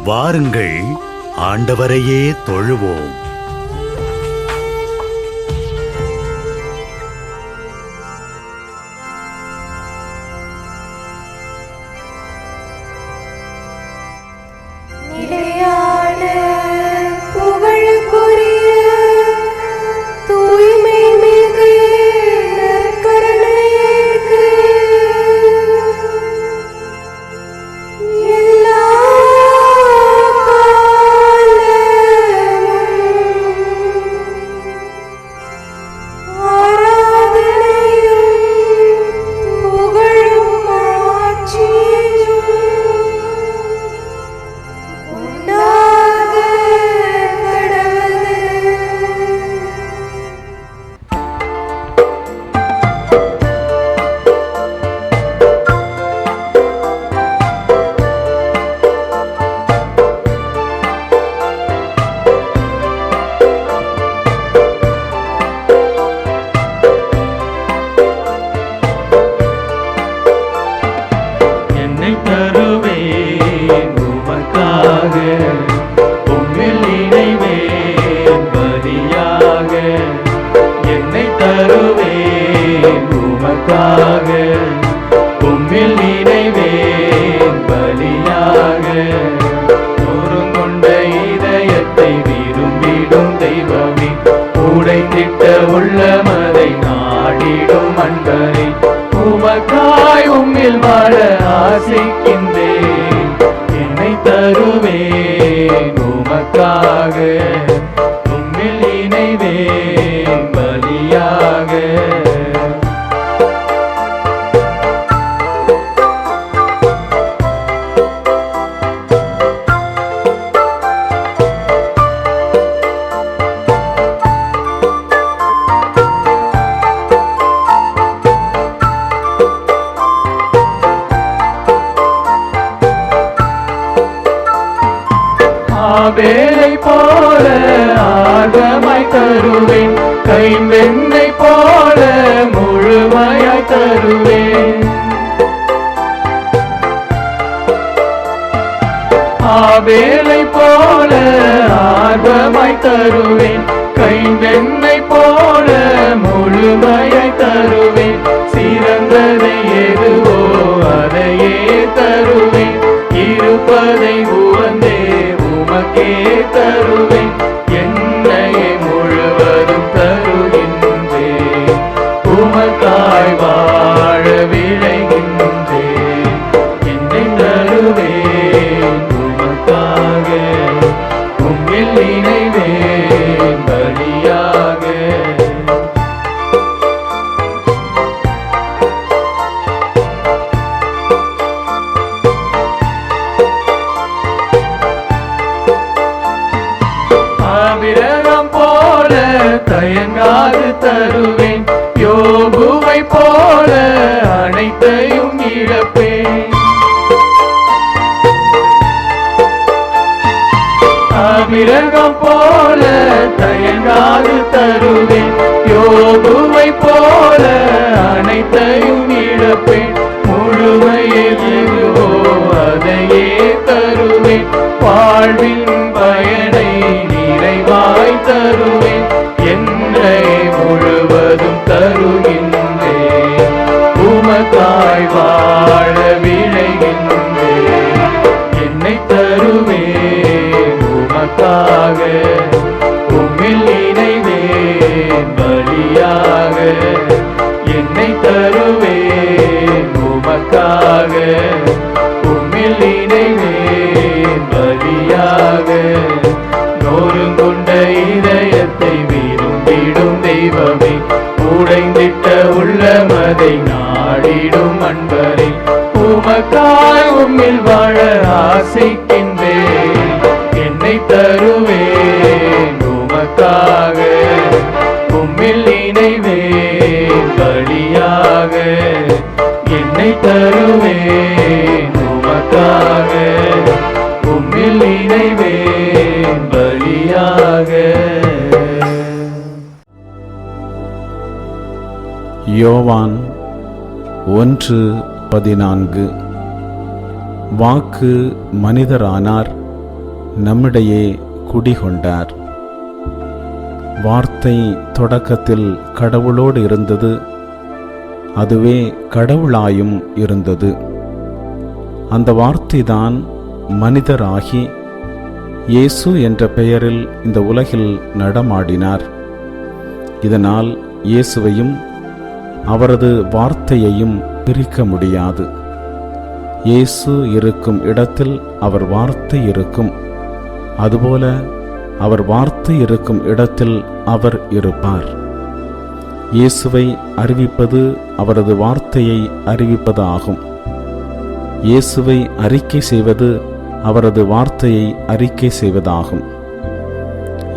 வாருங்கள், ஆண்டவரையே தொழுவோம். வேலை போல ஆர்வமாய் தருவேன், கைம்பெண்ணை போல முழுமையாய் தருவேன். வேலை போல ஆர்வமாய் தருவேன், கைம்பெண்ணை போல முழுமையாய் தருவேன். சிறந்ததை எதுவோ அதையே தருவேன், இருப்பதை உவந்தே உமக்கே தருவேன். என்னையே முழுவதும் தருகின்றேன், உமக்காய் வாழ விளைகின்றேன். என்னை தருவேன் உமக்காக, உம்மில் இணைவேன் பலியாக. விரகம் போல தயங்காது தருவேன், யோபுவை போல அனைத்தையும் இழப்பேன். விரகம் போல தயங்காது தருவேன், யோபுவை போல அனைத்தையும் இழப்பேன். முழுமையே எதுவோ அதையே தருவேன், வாழ்வின் பயனை நிறைவாய் தருவேன். என்னை முழுவதும் தருகின்றேன், உமக்காய் வாழ விளைகின்றேன். என்னை தருவேன் உமக்காக, உம்மில் இணைவேன் பலியாக. என்னை தருவேன் உமக்காக, உம்மில் இணைவேன் பலியாக. நோருங்கொண்ட இதயத்தை விரும்பிடும் தெய்வமே, உடைந்திட்ட உள்ளமதை நாடிடும் அன்பரே. உமக்காய் உம்மில் வாழ ஆசைக்கின்றேன், என்னை தருவேன் உமக்காக, உம்மில் இணைவேன் பலியாக. என்னை தருவேன் உமக்காக, உம்மில் இணைவேன் பலியாக. யோவான் 1:14. வாக்கு மனிதரானார், நம்மிடையே குடிகொண்டார். வார்த்தை தொடக்கத்தில் கடவுளோடு இருந்தது, அதுவே கடவுளாயும் இருந்தது. அந்த வார்த்தைதான் மனிதராகி இயேசு என்ற பெயரில் இந்த உலகில் நடமாடினார். இதனால் இயேசுவையும் அவரது வார்த்தையையும் பிரிக்க முடியாது. இயேசு இருக்கும் இடத்தில் அவர் வார்த்தை இருக்கும், அதுபோல அவர் வார்த்தை இருக்கும் இடத்தில் அவர் இருப்பார். இயேசுவை அறிவிப்பது அவரது வார்த்தையை அறிவிப்பது ஆகும். இயேசுவை அறிக்கை செய்வது அவரது வார்த்தையை அறிக்கை செய்வதாகும்.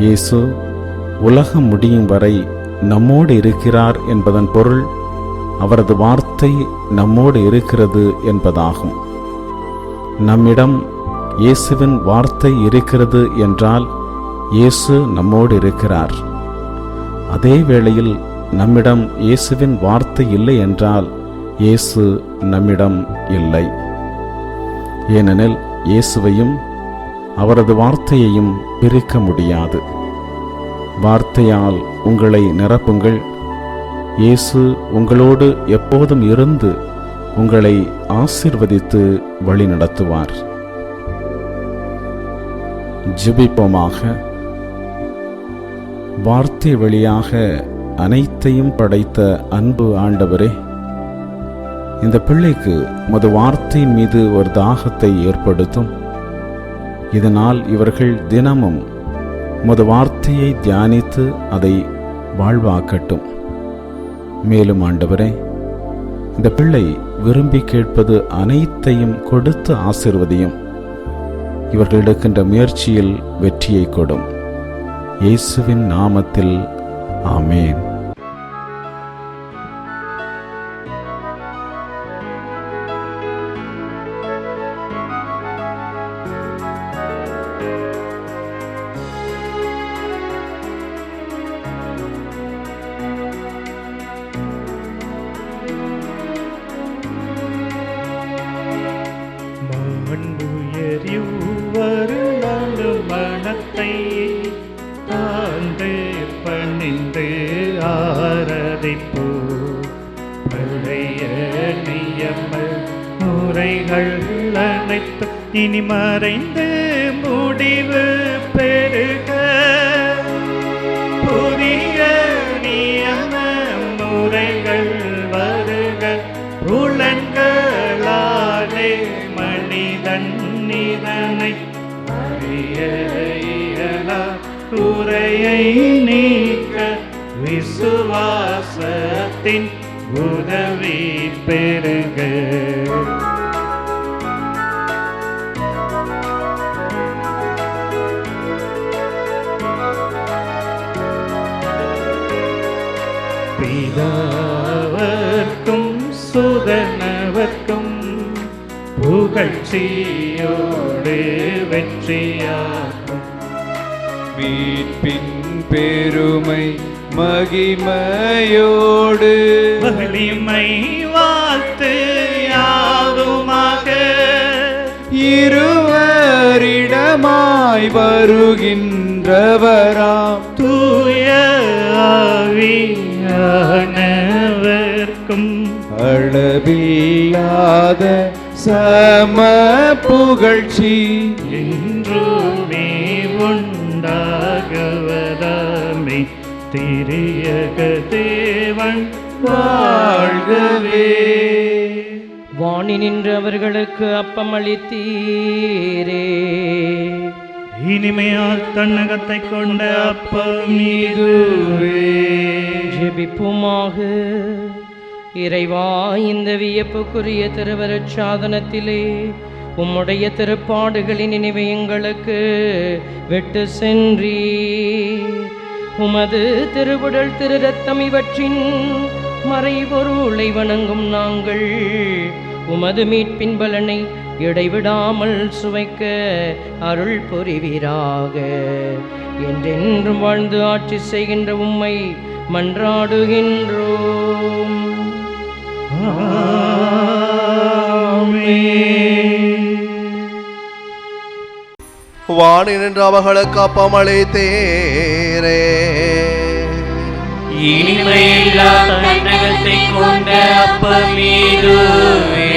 இயேசு உலகம் முடியும் வரை நம்மோடு இருக்கிறார் என்பதன் பொருள் அவரது வார்த்தை நம்மோடு இருக்கிறது என்பதாகும். நம்மிடம் இயேசுவின் வார்த்தை இருக்கிறது என்றால் இயேசு நம்மோடு இருக்கிறார். அதே வேளையில் நம்மிடம் இயேசுவின் வார்த்தை இல்லை என்றால் இயேசு நம்மிடம் இல்லை. ஏனெனில் இயேசுவையும் அவரது வார்த்தையையும் பிரிக்க முடியாது. வார்த்தையால் உங்களை நிரப்புங்கள். இயேசு உங்களோடு எப்போதும் இருந்து உங்களை ஆசீர்வதித்து வழிநடத்துவார். ஜெபிப்போமாக. வார்த்தை வழியாக அனைத்தையும் படைத்த அன்பு ஆண்டவரே, இந்த பிள்ளைக்கு உமது வார்த்தையின் மீது ஒரு தாகத்தை ஏற்படுத்தும். இதனால் இவர்கள் தினமும் உமது வார்த்தையை தியானித்து அதை வாழ்வாக்கட்டும். மேலும் ஆண்டவரே, இந்த பிள்ளை விரும்பி கேட்பது அனைத்தையும் கொடுத்து ஆசீர்வதியும். இவர்கள் எடுக்கின்ற முயற்சியில் வெற்றியை கொடும். இயேசுவின் நாமத்தில் ஆமேன். மனத்தை தாழ்ந்து பணிந்து ஆராதிப்போ. பழைய நியம முறைகள் அனைத்து இனி மறைந்து முடிவு பெருக. புதிய நியம முறைகள் வருக. புலன்களாலே மனிதன் இதனை குறையை நீக்க விசுவாசத்தின் உதவி பெருக. பிதாவர்க்கும் சுதனவர்க்கும் புகழ்ச்சியோடு வெற்றியாகும். மீட்பின் பெருமை மகிமையோடு வலிமை வாழ்த்து யாதுமாக. இருவரிடமாய் வருகின்றவராம் தூய ஆவியானவர்க்கும் அளவில்லாத சம புகழ்ச்சி என்றுமே உண்டாகவதாமே. திரியக தேவன் வாழ்கவே. வாணி நின்று அவர்களுக்கு அப்பம் அளித்தீரே. இனிமையால் தன்னகத்தை கொண்ட அப்பம் இதுவே. ஜெபிப்புமாக. இறைவா, இந்த வியப்புக்குரிய திருவருட் சாதனத்திலே உம்முடைய திருப்பாடுகளின் நினைவை எங்களுக்கு விட்டு சென்றீர். உமது திருவுடல் திரு ரத்தம் இவற்றின் மறைபொருளை வணங்கும் நாங்கள் உமது மீட்பின் பலனை இடைவிடாமல் சுவைக்க அருள் புரிவீராக. என்றென்றும் வாழ்ந்து ஆட்சி செய்கின்ற உம்மை மன்றாடுகின்றோம். வாணி நின்று அவர்களுக்கு அப்பமளித்தீரே. இனிமையில்லா தன்னகத்தை கொண்ட அப்பமீதுவே.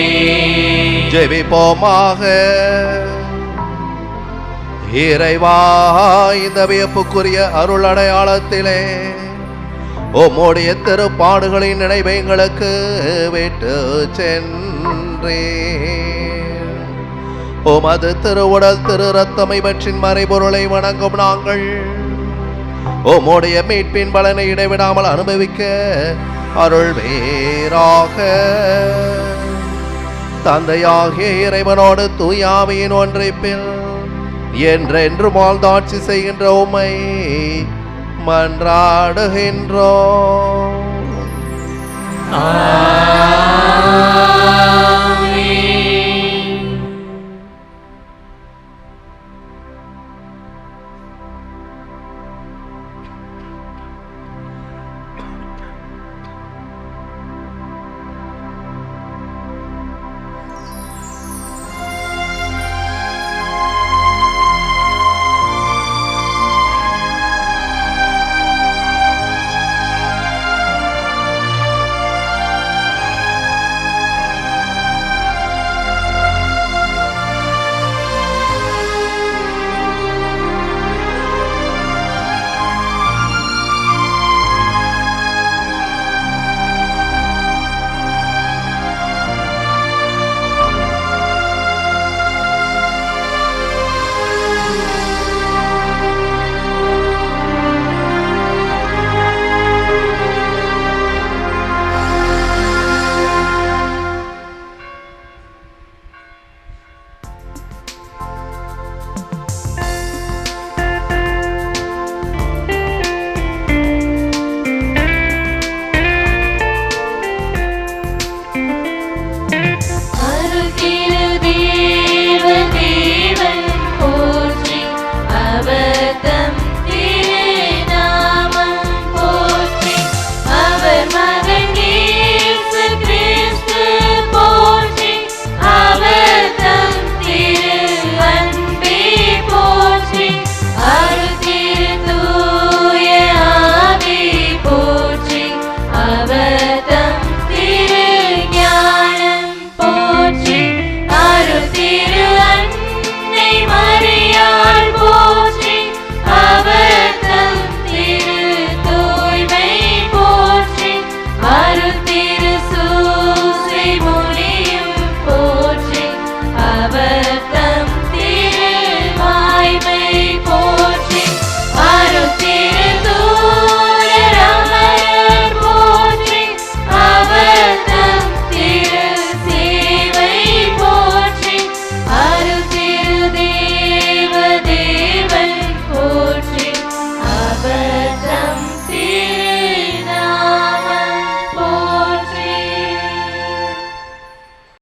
ஜெபிப்போமாக. இறைவா, இந்த வியப்புக்குரிய அருள் அடையாளத்திலே உம்முடைய திருப்பாடுகளின் நினைவை எங்களுக்கு விட்டு சென்றே. உமது திருவுடல் திரு ரத்தம் இவற்றின் மறைபொருளை வணங்கும் நாங்கள் உம்முடைய மீட்பின் பலனை இடைவிடாமல் அனுபவிக்க அருள் வேறாக. தந்தையாகிய இறைவனோடு தூயாவியின் ஒன்றைப்பில் என்றென்று வாழ்ந்தாட்சி செய்கின்ற உம்மை மன்றாடுகின்றோம்.